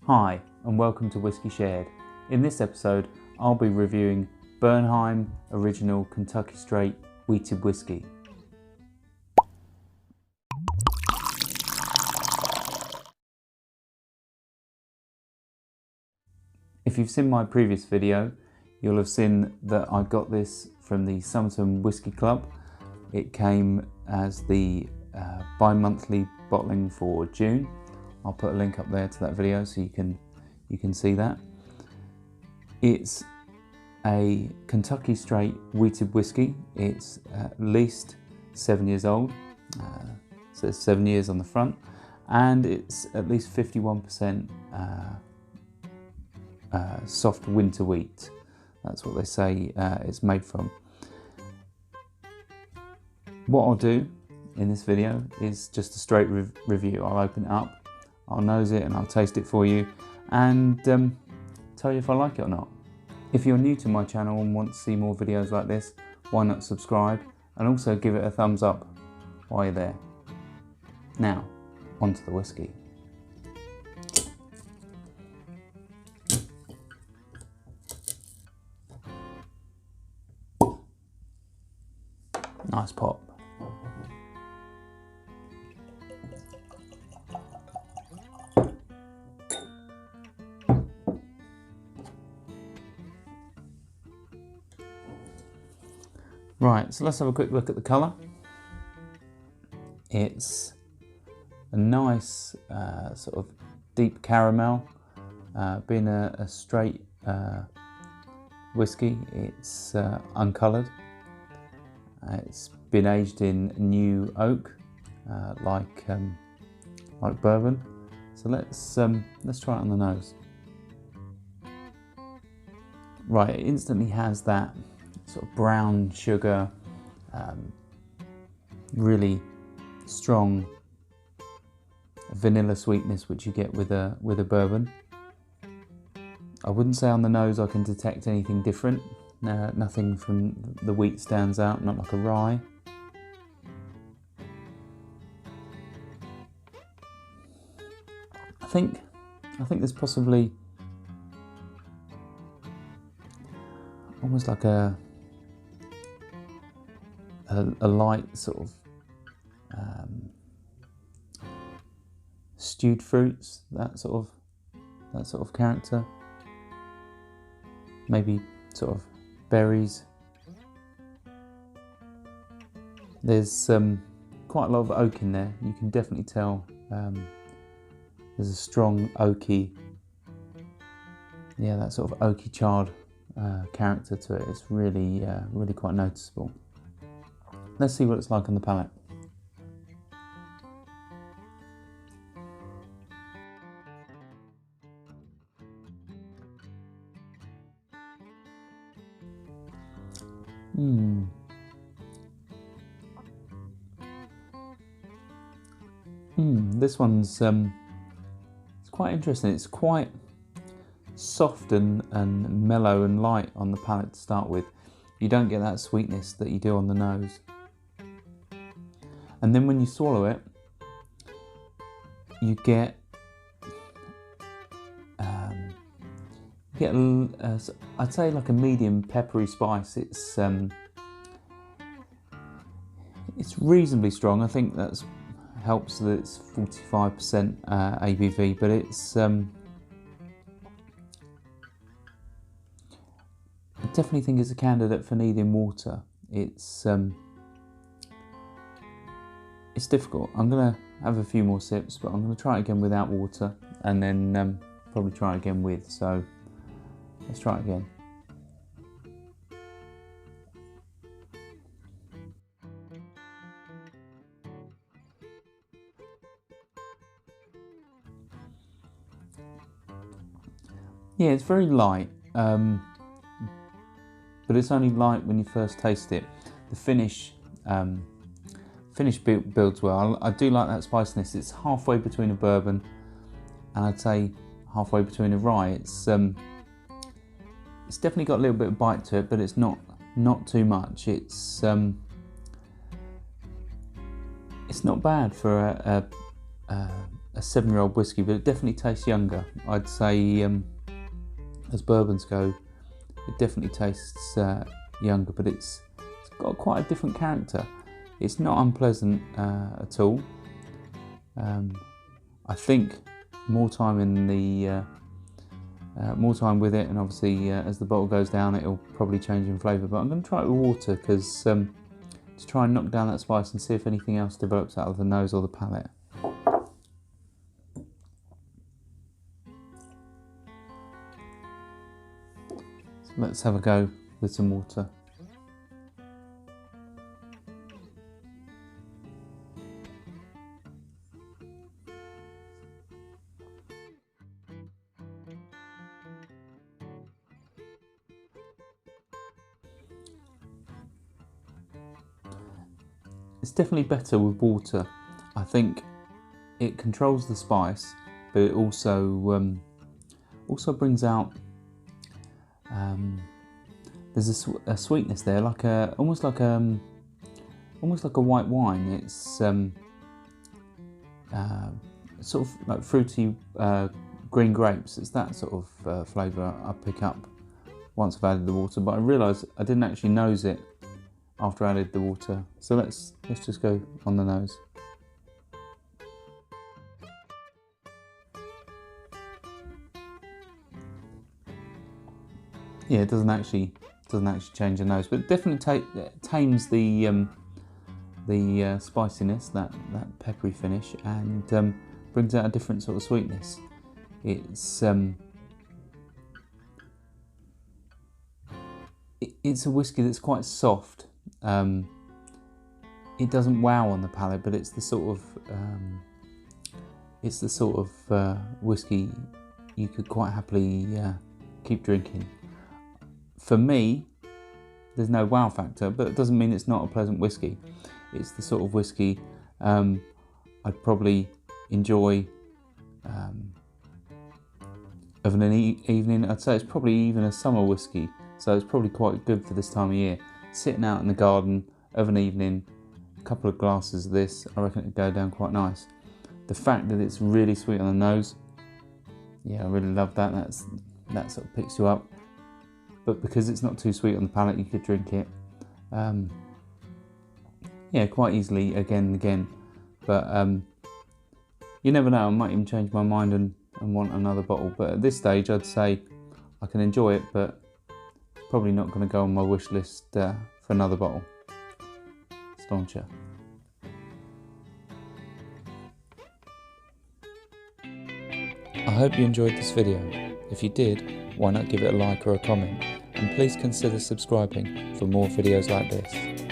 Hi and welcome to Whiskey Shared. In this episode I'll be reviewing Bernheim Original Kentucky Straight Wheated Whiskey. If you've seen my previous video, you'll have seen that I got this from the Summerton Whisky Club. It came as the bi-monthly bottling for June. I'll put a link up there to that video so you can see that. It's a Kentucky Straight Wheated Whiskey. It's at least 7 years old. So it's 7 years on the front, and it's at least 51% soft winter wheat. That's what they say it's made from. What I'll do in this video is just a straight review. I'll open it up, I'll nose it, and I'll taste it for you and tell you if I like it or not. If you're new to my channel and want to see more videos like this, why not subscribe and also give it a thumbs up while you're there. Now, onto the whiskey. Nice pop. Right, so let's have a quick look at the colour. It's a nice sort of deep caramel. Being a straight whiskey, it's uncoloured. It's been aged in new oak, like bourbon. So let's try it on the nose. Right, it instantly has that sort of brown sugar, really strong vanilla sweetness which you get with a bourbon. I wouldn't say on the nose I can detect anything different. Nothing from the wheat stands out, not like a rye. I think there's possibly almost like a light sort of stewed fruits, that sort of character. Maybe sort of berries. There's quite a lot of oak in there. You can definitely tell there's a strong oaky, that sort of oaky charred character to it. It's really quite noticeable. Let's see what it's like on the palate. This one's it's quite interesting. It's quite soft and mellow and light on the palate to start with. You don't get that sweetness that you do on the nose. And then when you swallow it, you get I'd say like a medium peppery spice. It's reasonably strong. I think that's helps that it's 45% ABV, but it's I definitely think it's a candidate for needing water. It's difficult. I'm gonna have a few more sips, but I'm gonna try it again without water, and then probably try it again with. So let's try it again. Yeah, it's very light, but it's only light when you first taste it. The finish builds well. I do like that spiciness. It's halfway between a bourbon and I'd say halfway between a rye. It's definitely got a little bit of bite to it, but it's not too much. It's not bad for a a 7-year-old whiskey, but it definitely tastes younger. I'd say as bourbons go, it definitely tastes younger, but it's got quite a different character. It's not unpleasant at all. I think more time with it, and obviously as the bottle goes down, it'll probably change in flavour. But I'm going to try it with water because to try and knock down that spice and see if anything else develops out of the nose or the palate. So let's have a go with some water. It's definitely better with water. I think it controls the spice, but it also brings out there's a sweetness there, like almost like a white wine. It's sort of like fruity green grapes. It's that sort of flavour I pick up once I've added the water. But I realised I didn't actually nose it after I added the water. So let's just go on the nose. Yeah, it doesn't actually change the nose, but it definitely tames the spiciness, that peppery finish, and brings out a different sort of sweetness. It's a whiskey that's quite soft. It doesn't wow on the palate, but it's the sort of whiskey you could quite happily keep drinking. For me, there's no wow factor, but it doesn't mean it's not a pleasant whiskey. It's the sort of whiskey I'd probably enjoy of an evening. I'd say it's probably even a summer whiskey, so it's probably quite good for this time of year. Sitting out in the garden of an evening, a couple of glasses of this, I reckon it'd go down quite nice. The fact that it's really sweet on the nose, yeah, I really love that. That sort of picks you up. But because it's not too sweet on the palate, you could drink it, yeah, quite easily again and again. But you never know, I might even change my mind and want another bottle. But at this stage, I'd say I can enjoy it, but it's probably not going to go on my wish list for another bottle. Stauncher. I hope you enjoyed this video. If you did, why not give it a like or a comment, and please consider subscribing for more videos like this.